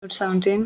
17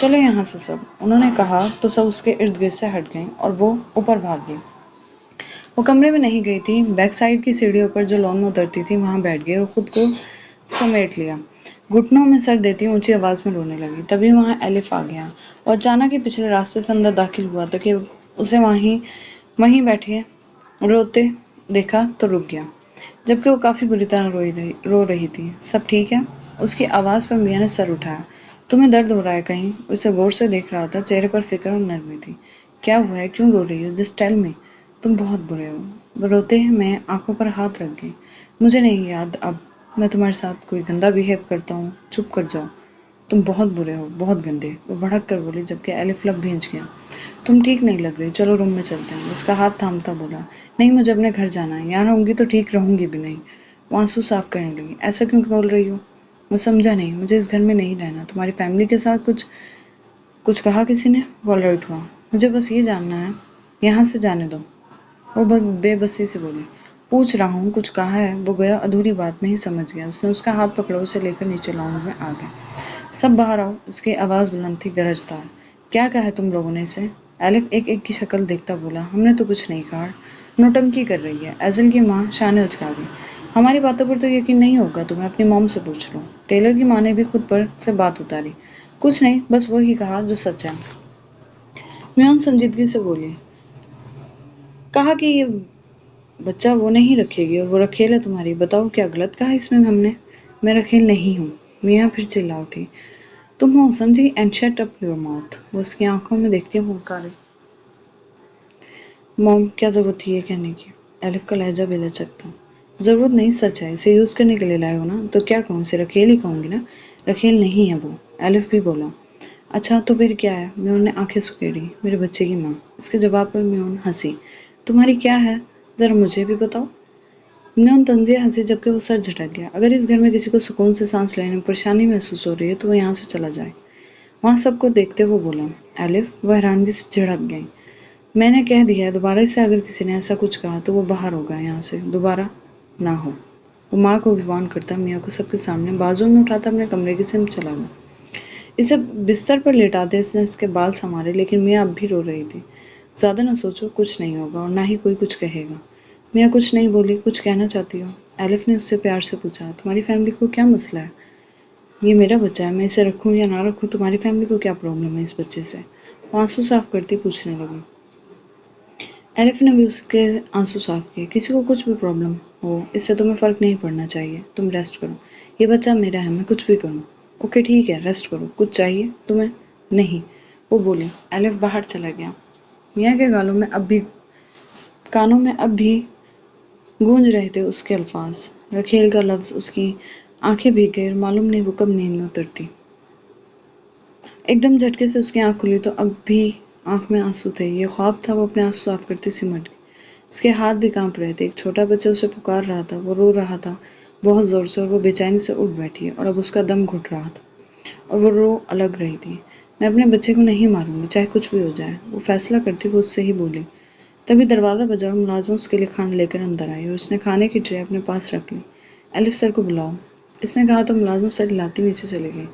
چلو یہاں سے سب، انہوں نے کہا تو سب اس کے ارد گرد سے ہٹ گئیں اور وہ اوپر بھاگ گئی۔ وہ کمرے میں نہیں گئی تھی، بیک سائڈ کی سیڑھیوں پر جو لان میں اترتی تھی وہاں بیٹھ گئی اور خود کو سمیٹ لیا۔ گھٹنوں میں سر دیتی اونچی آواز میں رونے لگی۔ تبھی وہاں ایلف آ گیا اور اچانک ہی پچھلے راستے سے اندر داخل ہوا تو کہ اسے وہیں بیٹھے روتے دیکھا تو رک گیا، جبکہ وہ کافی بری طرح رو رہی تھی۔ سب ٹھیک ہے؟ اس کی آواز پر میاں نے سر اٹھایا۔ تمہیں درد ہو رہا ہے کہیں؟ اسے غور سے دیکھ رہا تھا، چہرے پر فکر اور نرمی تھی۔ کیا ہوا ہے؟ کیوں رو رہی ہو؟ Just tell me. تم بہت برے ہو۔ روتے میں آنکھوں پر ہاتھ رکھ گئی۔ مجھے نہیں یاد اب میں تمہارے ساتھ کوئی گندا بیہیو کرتا ہوں۔ چپ کر جاؤ، تم بہت برے ہو، بہت گندے، وہ بھڑک کر بولی، جبکہ ایلف لب بھیج گیا۔ تم ٹھیک نہیں لگ رہی، چلو روم میں چلتے ہیں۔ اس کا ہاتھ تھامتا بولا، نہیں مجھے اپنے گھر جانا ہے، یہاں رہوں گی تو ٹھیک رہوں گی بھی نہیں۔ وہ آنسو صاف کرنے لگی۔ ایسا کیوں بول رہی ہو؟ وہ سمجھا نہیں، مجھے اس گھر میں نہیں رہنا، تمہاری فیملی کے ساتھ کچھ کہا کسی نے؟ وہ الرٹ ہوا۔ مجھے بس یہ جاننا ہے، یہاں سے جانے دو، وہ بے بسی سے بولی۔ پوچھ رہا ہوں کچھ کہا ہے؟ وہ گویا ادھوری بات میں ہی سمجھ گیا۔ اس نے اس کا ہاتھ پکڑا، اسے لے کر نیچے لاؤنج میں آ گئے۔ سب باہر آؤ، اس کی آواز بلند تھی، گرجدار۔ کیا کہا ہے تم لوگوں نے اسے؟ ایلف ایک کی شکل دیکھتا بولا، ہم نے تو کچھ نہیں کہا، نوٹنکی کر رہی ہے۔ ایزل کی ماں شانے اچکا گئی۔ ہماری باتوں پر تو یقین نہیں ہوگا تمہیں، اپنی موم سے پوچھ لو۔ ٹیلر کی ماں نے بھی خود پر سے بات اتاری۔ کچھ نہیں، بس وہی کہا جو سچ ہے۔ میون سنجیدگی سے بولی، کہا کہ یہ بچہ وہ نہیں رکھے گی اور وہ رکھیل ہے تمہاری۔ بتاؤ کیا غلط کہا اس میں ہم نے؟ میں رکھیل نہیں ہوں۔ میاں پھر چلا اٹھی۔ تم ہو سمجھی، and shut up your mouth. وہ اس کی آنکھوں میں دیکھتی پھنکاری۔ موم کیا ضرورت تھی یہ کہنے کی؟ ایلف کا لہجہ بے لچک تھا۔ ضرورت نہیں، سچ ہے، اسے یوز کرنے کے لیے لائے ہو نا، تو کیا کہوں، اسے رکھیل ہی کہوں گی نا۔ رکھیل نہیں ہے وہ، ایلف بھی بولا۔ اچھا تو پھر کیا ہے؟ میون نے آنکھیں سکیڑی۔ میرے بچے کی ماں۔ اس کے جواب پر میون ہنسی۔ تمہاری کیا ہے؟ ذرا مجھے بھی بتاؤ۔ میون طنزیہ ہنسی، جبکہ وہ سر جھٹک گیا۔ اگر اس گھر میں کسی کو سکون سے سانس لینے میں پریشانی محسوس ہو رہی ہے تو وہ یہاں سے چلا جائے۔ وہاں سب کو دیکھتے وہ بولا۔ ایلف، وہ حیرانگی سے جھڑک گئی۔ میں نے کہہ دیا ہے، دوبارہ اس سے اگر کسی نے ایسا کچھ کہا تو وہ باہر ہوگا، یہاں سے دوبارہ نہ ہو۔ وہ ماں کو بھی وارن کرتا میاں کو سب کے سامنے بازو میں اٹھاتا اپنے کمرے کی سمت چلا گیا۔ اسے بستر پر لیٹاتے اس نے اس کے بال سنوارے، لیکن میاں اب بھی رو رہی تھی۔ زیادہ نہ سوچو، کچھ نہیں ہوگا اور نہ ہی کوئی کچھ کہے گا۔ میاں کچھ نہیں بولی۔ کچھ کہنا چاہتی ہو؟ ایلف نے اس سے پیار سے پوچھا۔ تمہاری فیملی کو کیا مسئلہ ہے؟ یہ میرا بچہ ہے، میں اسے رکھوں یا نہ رکھوں، تمہاری فیملی کو کیا پرابلم ہے اس بچے سے؟ وہ آنسو صاف کرتی پوچھنے لگی۔ ایلف نے بھی اس کے آنسو صاف کیے۔ کسی کو کچھ بھی پرابلم ہو، اس سے تمہیں فرق نہیں پڑنا چاہیے۔ تم ریسٹ کرو، یہ بچہ میرا ہے، میں کچھ بھی کروں۔ اوکے ٹھیک ہے، ریسٹ کرو۔ کچھ چاہیے تمہیں؟ نہیں، وہ بولی۔ ایلف باہر چلا گیا۔ میاں کے کانوں میں اب بھی گونج رہے تھے اس کے الفاظ۔ رکھیل کا لفظ، اس کی آنکھیں بھیگ گئی اور معلوم نہیں وہ کب نیند میں اترتی۔ ایک دم جھٹکے سے اس کی آنکھ کھلی تو اب بھی آنکھ میں آنسو تھے۔ یہ خواب تھا، وہ اپنے آنسو صاف کرتی سمٹ گئی۔ اس کے ہاتھ بھی کانپ رہے تھے۔ ایک چھوٹا بچہ اسے پکار رہا تھا، وہ رو رہا تھا بہت زور سے، اور وہ بے چینی سے اٹھ بیٹھی اور اب اس کا دم گھٹ رہا تھا اور وہ رو الگ رہی تھی۔ میں اپنے بچے کو نہیں ماروں گی، چاہے کچھ بھی ہو جائے، وہ فیصلہ کرتی وہ اس سے ہی بولی۔ تبھی دروازہ بجا اور ملازمہ اس کے لیے کھانا لے کر اندر آئی اور اس نے کھانے کی ٹرے اپنے پاس رکھ لی۔ ایلف سر کو بلاؤ، اس نے کہا تو ملازمہ سر ہلاتی نیچے چلی گئی۔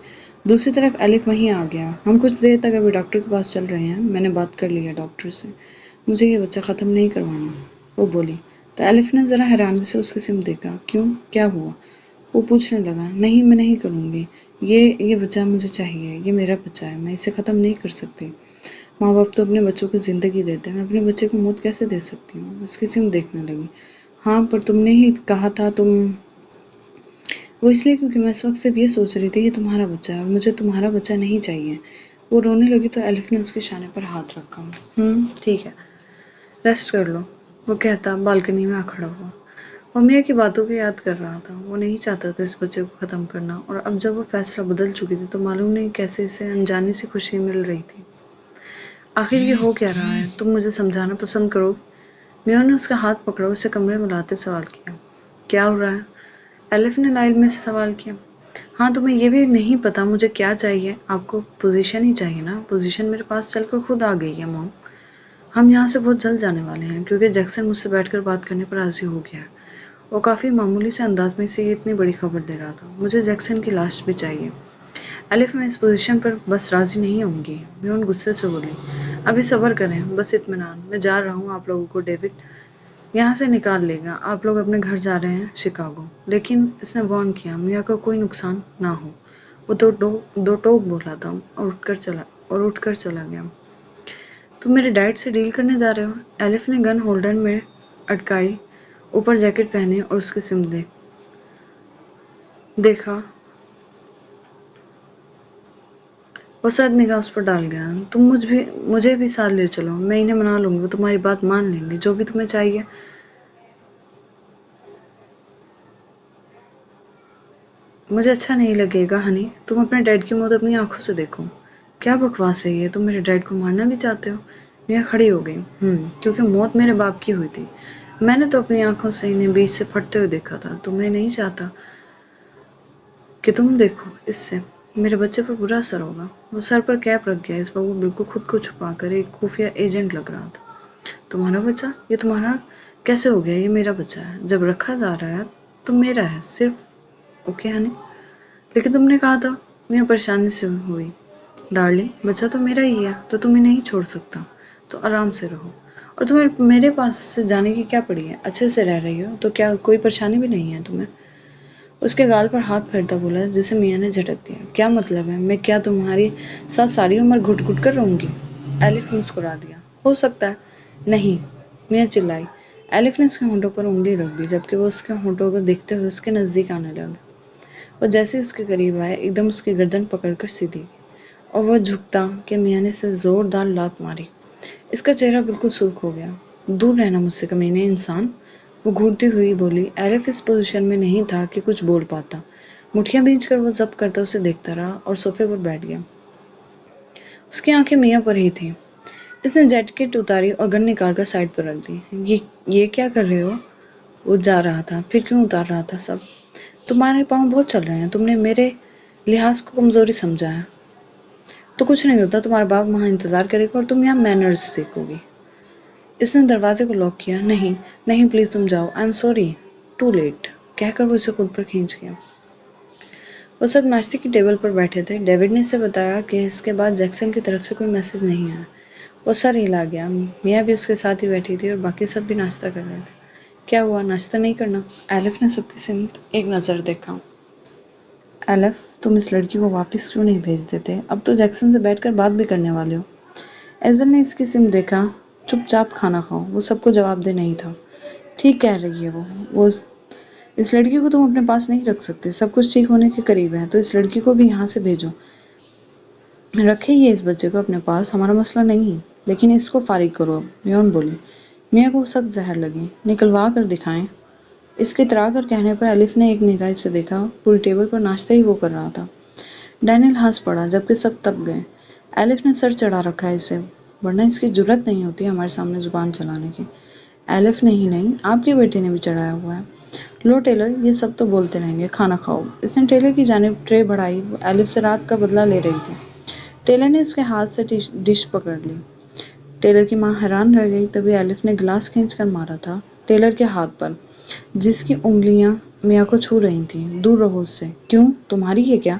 دوسری طرف ایلف وہیں آ گیا۔ ہم کچھ دیر تک ابھی ڈاکٹر کے پاس چل رہے ہیں، میں نے بات کر لی ہے ڈاکٹر سے، مجھے یہ بچہ ختم نہیں کروانا، وہ بولی۔ تو ایلف نے ذرا حیرانگی سے اس کی سمت دیکھا۔ کیوں، کیا ہوا؟ وہ پوچھنے لگا۔ نہیں، میں نہیں کروں گی، یہ بچہ مجھے چاہیے، یہ میرا بچہ ہے، میں اسے ختم نہیں کر سکتی۔ ماں باپ تو اپنے بچوں کو زندگی دیتے ہیں، میں اپنے بچے کو موت کیسے دے سکتی ہوں؟ اس کی سمت دیکھنے لگی۔ ہاں پر تم نے ہی کہا تھا وہ اس لیے کیونکہ میں اس وقت صرف یہ سوچ رہی تھی یہ تمہارا بچہ ہے اور مجھے تمہارا بچہ نہیں چاہیے۔ وہ رونے لگی تو ایلف نے اس کے شانے پر ہاتھ رکھا۔ ٹھیک ہے، ریسٹ کر لو، وہ کہتا بالکنی میں آ کھڑا ہوا۔ وہ میاں کی باتوں کو یاد کر رہا تھا۔ وہ نہیں چاہتا تھا اس بچے کو ختم کرنا، اور اب جب وہ فیصلہ بدل چکی تھی تو معلوم نہیں کیسے اسے انجانی سی خوشی مل رہی تھی۔ آخر یہ ہو کیا رہا ہے؟ تم مجھے سمجھانا پسند کرو گے؟ میاں نے اس کا ہاتھ پکڑا، اسے کمرے میں لاتے سوال کیا۔ کیا ہو رہا ہے؟ ایلف نے لا علمی سے سوال کیا۔ ہاں تمہیں یہ بھی نہیں پتا مجھے کیا چاہیے؟ آپ کو پوزیشن ہی چاہیے نا؟ پوزیشن میرے پاس چل کر خود آ گئی ہے موم۔ ہم یہاں سے بہت جلد جانے والے ہیں کیونکہ جیکسن مجھ سے بیٹھ کر بات کرنے پر راضی ہو گیا ہے۔ وہ کافی معمولی سے انداز میں اسے یہ اتنی بڑی خبر دے رہا تھا۔ مجھے جیکسن کی لاش بھی چاہیے۔ الف میں اس پوزیشن پر بس راضی نہیں ہوں گی، میون غصے سے بولی۔ ابھی صبر کریں، بس اطمینان، میں جا رہا ہوں آپ لوگوں کو ڈیوڈ یہاں سے نکال لے گا، آپ لوگ اپنے گھر جا رہے ہیں شکاگو۔ لیکن اس نے وارن کیا میاں کا کوئی نقصان نہ ہو۔ وہ دو ٹوک بولا تھا اور اٹھ کر چلا گیا۔ تم میرے ڈیڈ سے ڈیل کرنے جا رہے ہو؟ ایلف نے گن ہولڈر میں اٹکائی، اوپر جیکٹ پہنے اور اس کی سمت دیکھا۔ وہ سر نگاہ اس پر ڈال گیا۔ تم مجھے بھی ساتھ لے چلو، میں انہیں منا لوں گی، وہ تمہاری بات مان لیں گے، جو بھی تمہیں چاہیے۔ مجھے اچھا نہیں لگے گا ہنی، تم اپنے ڈیڈ کی موت اپنی آنکھوں سے دیکھو۔ کیا بکواس ہے یہ، تم میرے ڈیڈ کو مارنا بھی چاہتے ہو؟ میاں کھڑی ہو گئی۔ کیونکہ موت میرے باپ کی ہوئی تھی، میں نے تو اپنی آنکھوں سے انہیں بیچ سے پھٹتے ہوئے دیکھا تھا، تو میں نہیں چاہتا کہ تم دیکھو، اس سے میرے بچے پر برا اثر ہوگا۔ وہ سر پر کیپ رکھ گیا، اس وقت وہ بالکل خود کو چھپا کر ایک خفیہ ایجنٹ لگ رہا تھا۔ تمہارا بچہ؟ یہ تمہارا کیسے ہو گیا؟ یہ میرا بچہ ہے، جب رکھا جا رہا ہے تو میرا ہے صرف۔ اوکے ہنی، لیکن تم نے کہا تھا۔ میاں پریشانی سے ہوئی۔ ڈارلنگ، بچہ تو میرا ہی ہے، تو تمہیں نہیں چھوڑ سکتا، تو آرام سے رہو۔ اور تمہیں میرے پاس سے جانے کی کیا پڑی ہے؟ اچھے سے رہ رہی ہو تو کیا کوئی پریشانی بھی نہیں ہے تمہیں؟ اس کے گال پر ہاتھ پھیرتا بولا، جسے میاں نے جھٹک دیا۔ کیا مطلب ہے؟ میں کیا تمہاری ساتھ ساری عمر گھٹ گھٹ کر رہوں گی؟ ایلف مسکرا دیا۔ ہو سکتا ہے۔ نہیں، میاں چلائی۔ ایلف نے اس کے ہونٹوں پر انگلی رکھ دی، جبکہ وہ اس کے ہونٹوں کو دیکھتے ہوئے اس کے نزدیک آنے لگا۔ وہ جیسے اس کے قریب آیا، ایک دم اس کی گردن پکڑ کر سیدھی کی، اور وہ جھکتا کہ میاں نے اسے زوردار لات ماری۔ اس کا چہرہ بالکل سرخ ہو گیا۔ دور رہنا مجھ سے کمینے انسان، وہ گھورتی ہوئی بولی۔ ایلف اس پوزیشن میں نہیں تھا کہ کچھ بول پاتا۔ مٹھیاں بھینچ کر وہ ضبط کرتا اسے دیکھتا رہا اور صوفے پر بیٹھ گیا۔ اس کی آنکھیں میاں پر ہی تھیں۔ اس نے جیکٹ اتاری اور گن نکال کر سائڈ پر رکھ دی۔ یہ کیا کر رہے ہو؟ وہ جا رہا تھا، پھر کیوں اتار رہا تھا سب؟ تمہارے پاؤں بہت چل رہے ہیں، تم نے میرے لحاظ کو کمزوری سمجھا ہے۔ تو کچھ نہیں ہوتا، تمہارا باپ وہاں انتظار کرے گا اور تم یہاں مینرز سیکھو گی۔ اس نے دروازے کو لاک کیا۔ نہیں پلیز تم جاؤ، I am sorry, too late, کہہ کر وہ اسے خود پر کھینچ گیا۔ وہ سب ناشتے کی ٹیبل پر بیٹھے تھے۔ ڈیوڈ نے اسے بتایا کہ اس کے بعد جیکسن کی طرف سے کوئی میسج نہیں آیا۔ وہ سر ہلا گیا۔ میاں بھی اس کے ساتھ ہی بیٹھی تھی اور باقی سب بھی ناشتہ کر رہے تھے۔ کیا ہوا، ناشتہ نہیں کرنا؟ ایلف نے سب کی سمت ایک نظر دیکھا۔ ایلف، تم اس لڑکی کو واپس کیوں نہیں بھیج دیتے؟ اب تو جیکسن سے بیٹھ کر بات بھی کرنے والے ہو۔ ایزل نے اس کی سمت دیکھا۔ چپ چاپ کھانا کھاؤ۔ وہ سب کو جواب دے نہیں تھا۔ ٹھیک کہہ رہی ہے وہ اس لڑکی کو تم اپنے پاس نہیں رکھ سکتے، سب کچھ ٹھیک ہونے کے قریب ہے، تو اس لڑکی کو بھی یہاں سے بھیجو۔ رکھے یہ اس بچے کو اپنے پاس، ہمارا مسئلہ نہیں ہے، لیکن اس کو فارغ کرو اب، میون بولی۔ میاں کو سخت زہر لگی۔ نکلوا کر دکھائیں۔ اس کے اترا کر کہنے پر ایلف نے ایک نگاہ سے دیکھا، پوری ٹیبل پر ناشتہ ہی وہ کر رہا تھا۔ ڈینیل ہنس پڑا، جبکہ سب تپ گئے۔ ایلف نے سر چڑھا رکھا ہے اسے، ورنہ اس کی جرات نہیں ہوتی ہمارے سامنے زبان چلانے کی۔ ایلف نے ہی نہیں، آپ کی بیٹی نے بھی چڑھایا ہوا ہے۔ لو ٹیلر، یہ سب تو بولتے رہیں گے، کھانا کھاؤ۔ اس نے ٹیلر کی جانب ٹرے بڑھائی، وہ ایلف سے رات کا بدلہ لے رہی تھی۔ ٹیلر نے اس کے ہاتھ سے ڈش پکڑ لی۔ ٹیلر کی ماں حیران رہ گئی، تبھی ایلف نے گلاس کھینچ کر مارا تھا ٹیلر کے ہاتھ پر، جس کی انگلیاں میاں کو چھو رہی تھیں۔ دور رہو اس سے۔ کیوں، تمہاری ہے کیا؟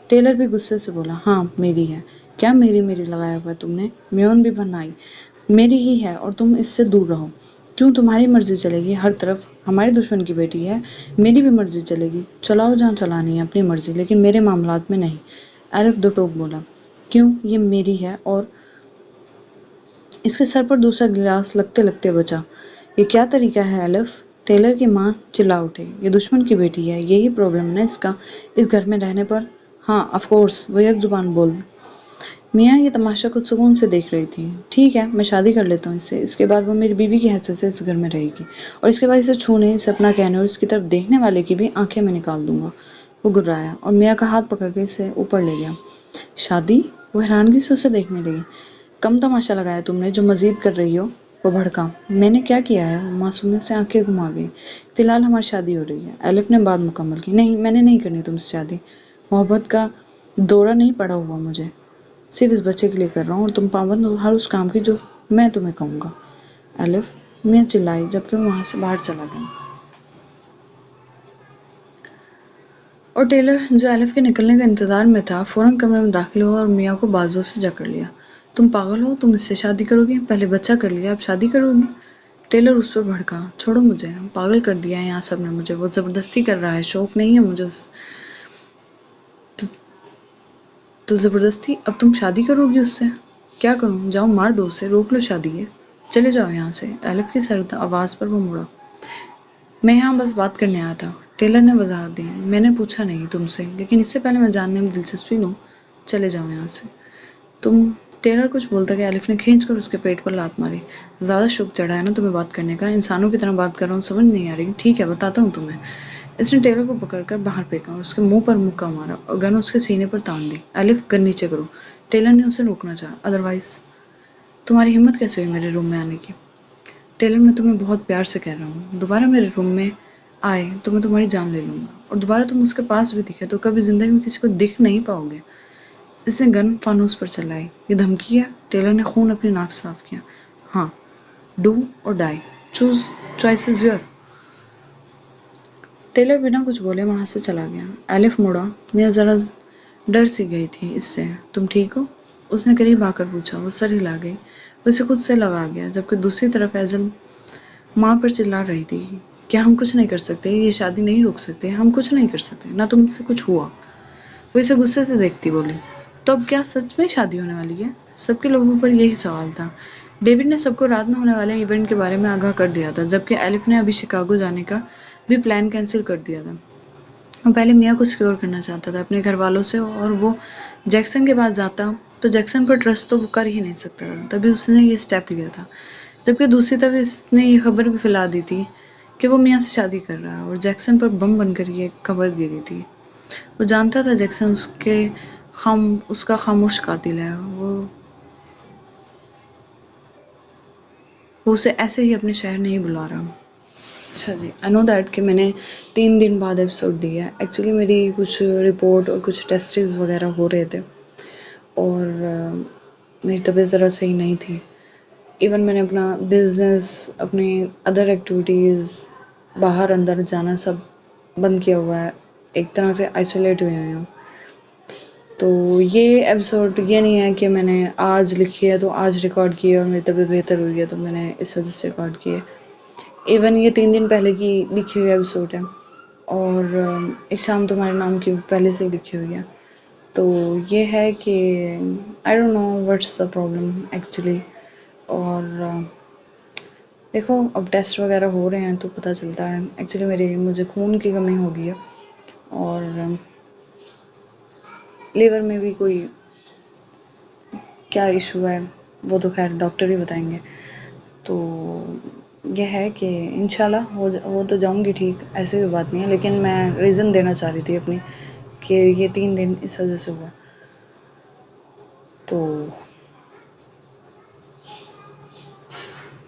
ٹیلر بھی غصے سے بولا۔ ہاں میری ہے۔ کیا میری لگایا ہوا ہے تم نے؟ میون بھی بنائی، میری ہی ہے اور تم اس سے دور رہو۔ کیوں، تمہاری مرضی چلے گی ہر طرف، ہمارے دشمن کی بیٹی ہے، میری بھی مرضی چلے گی، چلاؤ جہاں چلانی ہے اپنی مرضی، لیکن میرے معاملات میں نہیں۔ ایلف دو ٹوک بولا۔ کیوں، یہ میری ہے اور اس کے سر پر دوسرا گلاس لگتے لگتے بچا۔ یہ کیا طریقہ ہے ایلف؟ ٹیلر کی ماں چلا اٹھے۔ یہ دشمن کی بیٹی ہے، یہی پرابلم ہے اس کا اس گھر میں رہنے پر۔ ہاں آف کورس، وہ یک زبان بول۔ میاں یہ تماشا خود سکون سے دیکھ رہی تھی۔ ٹھیک ہے، میں شادی کر لیتا ہوں اس سے، اس کے بعد وہ میری بیوی کی حیثیت سے اس گھر میں رہے گی، اور اس کے بعد اسے چھونے، اسے اپنا کہنے اور اس کی طرف دیکھنے والے کی بھی آنکھیں میں نکال دوں گا۔ وہ گرایا اور میاں کا ہاتھ پکڑ کے اسے اوپر لے گیا۔ شادی؟ وہ حیرانگی سے اسے دیکھنے لگی۔ کم تماشا لگایا تم نے جو مزید کر رہی ہو؟ وہ بھڑکا۔ میں نے کیا کیا ہے؟ وہ معصومیت سے آنکھیں گھما گئی۔ فی الحال ہماری شادی ہو رہی ہے، ایلف نے بات مکمل کی۔ نہیں، میں نے نہیں کرنی تم سے شادی، محبت کا دورہ نہیں پڑا ہوا مجھے، صرف اس بچے کے لیے کر رہا ہوں، اور تم پابند ہو ہر اس کام کی جو میں تمہیں کہوں گا۔ ایلف، میاں چلائی، جبکہ وہ وہاں سے باہر چلا گیا۔ اور ٹیلر جو ایلف کے نکلنے کا انتظار میں تھا فوراً کمرے میں داخل ہوا اور میاں کو بازو سے جکڑ لیا۔ تم پاگل ہو؟ تم اس سے شادی کرو گی؟ پہلے بچہ کر لیا، اب شادی کرو گی؟ ٹیلر اس پر بھڑکا۔ چھوڑو مجھے، پاگل کر دیا ہے یہاں سب نے مجھے، وہ زبردستی کر رہا ہے، شوق نہیں ہے مجھے تو زبردستی۔ اب تم شادی کرو گی اس سے؟ کیا کروں؟ جاؤ مار دو اسے، روک لو شادی ہے، چلے جاؤ یہاں سے۔ ایلف کی سرد آواز پر وہ مڑا۔ میں یہاں بس بات کرنے آیا تھا، ٹیلر نے وضاحت دی۔ میں نے پوچھا نہیں تم سے، لیکن اس سے پہلے میں جاننے میں دلچسپی لوں، چلے جاؤ یہاں سے تم۔ ٹیلر کچھ بولتا کہ ایلف نے کھینچ کر اس کے پیٹ پر لات ماری۔ زیادہ شوق چڑھا ہے نا تمہیں بات کرنے کا؟ انسانوں کی طرح بات کر رہا ہوں، سمجھ نہیں آ رہی؟ ٹھیک ہے بتاتا ہوں تمہیں۔ اس نے ٹیلر کو پکڑ کر باہر پھینکا اور اس کے منہ پر مکہ مارا اور گن اس کے سینے پر تان دی۔ ایلف گن نیچے کرو، ٹیلر نے اسے روکنا چاہا، ادروائز تمہاری ہمت کیسے ہوئی میرے روم میں آنے کی؟ ٹیلر میں تمہیں بہت پیار سے کہہ رہا ہوں، دوبارہ میرے روم میں آئے تو میں تمہاری جان لے لوں گا، اور دوبارہ تم اس کے پاس بھی دکھے تو کبھی زندگی میں کسی کو دکھ نہیں پاؤ گے۔ اس نے گن فانوس پر چلائی۔ یہ دھمکی ہے؟ ٹیلر نے خون اپنی ناک سے صاف کیا۔ ہاں، do or die, choose, choice is your. Tailor بنا کچھ بولے وہاں سے چلا گیا۔ ایلف مڑا، میں ذرا ڈر سی گئی تھی اس سے، تم ٹھیک ہو؟ اس نے قریب آ کر پوچھا۔ وہ سر ہلا گئی، وہ اسے خود سے لگا گیا، جبکہ دوسری طرف ایزل ماں پر چلا رہی تھی۔ کیا ہم کچھ نہیں کر سکتے؟ یہ شادی نہیں روک سکتے؟ ہم کچھ نہیں کر سکتے، نہ تم سے کچھ ہوا۔ وہ اسے غصے سے دیکھتی بولی۔ تو اب کیا سچ میں شادی ہونے والی ہے؟ سب کے لوگوں پر یہی سوال تھا۔ ڈیوڈ نے سب کو رات میں ہونے والے ایونٹ کے بارے میں آگاہ کر دیا تھا، جبکہ ایلف نے ابھی شکاگو جانے کا بھی پلان کینسل کر دیا تھا۔ وہ پہلے میاں کو سیکیور کرنا چاہتا تھا اپنے گھر والوں سے، اور وہ جیکسن کے پاس جاتا تو جیکسن پر ٹرسٹ تو وہ کر ہی نہیں سکتا تھا، تبھی اس نے یہ سٹیپ لیا تھا۔ جبکہ دوسری طرف اس نے یہ خبر بھی پھیلا دی تھی کہ وہ میاں سے شادی کر رہا ہے، اور جیکسن پر بم بن کر یہ خبر گری تھی۔ وہ جانتا تھا جیکسن اس کا خاموش قاتل ہے، وہ اسے ایسے ہی اپنے شہر نہیں بلا رہا۔ اچھا جی، آئی نو دیٹ کہ میں نے 3 دن بعد ایپیسوڈ دیا ہے۔ ایکچولی میری کچھ رپورٹ اور کچھ ٹیسٹز وغیرہ ہو رہے تھے، اور میری طبیعت ذرا صحیح نہیں تھی۔ ایون میں نے اپنا بزنس، اپنی ادر ایکٹیویٹیز، باہر اندر جانا سب بند کیا ہوا ہے، ایک طرح سے آئسولیٹ ہوئی ہوئی ہوں۔ تو یہ ایپیسوڈ یہ نہیں ہے کہ میں نے آج لکھی ہے تو آج ریکارڈ کی ہے اور میری طبیعت بہتر ہوئی ہے تو میں نے اس وجہ سے ریکارڈ کی ہے۔ ایون یہ 3 دن پہلے کی لکھی ہوئی ایپیسوڈ ہے، اور ایک شام تمہارے نام کی پہلے سے ہی لکھی ہوئی ہے۔ تو یہ ہے کہ I don't know what's the problem actually. اور دیکھو اب ٹیسٹ وغیرہ ہو رہے ہیں تو پتہ چلتا ہے۔ ایکچولی مجھے خون کی کمی ہو گئی ہے، اور لیور میں بھی کوئی کیا ایشو ہے وہ تو خیر ڈاکٹر ہی بتائیں گے۔ تو یہ ہے کہ انشاءاللہ ہو تو جاؤں گی ٹھیک، ایسے بھی بات نہیں ہے، لیکن میں ریزن دینا چاہ رہی تھی اپنی کہ یہ 3 دن اس وجہ سے ہوا۔ تو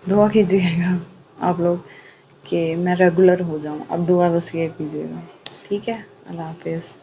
دعا کیجیے گا آپ لوگ کہ میں ریگولر ہو جاؤں، اب دعا بس یہ کیجیے گا، ٹھیک ہے؟ اللہ حافظ۔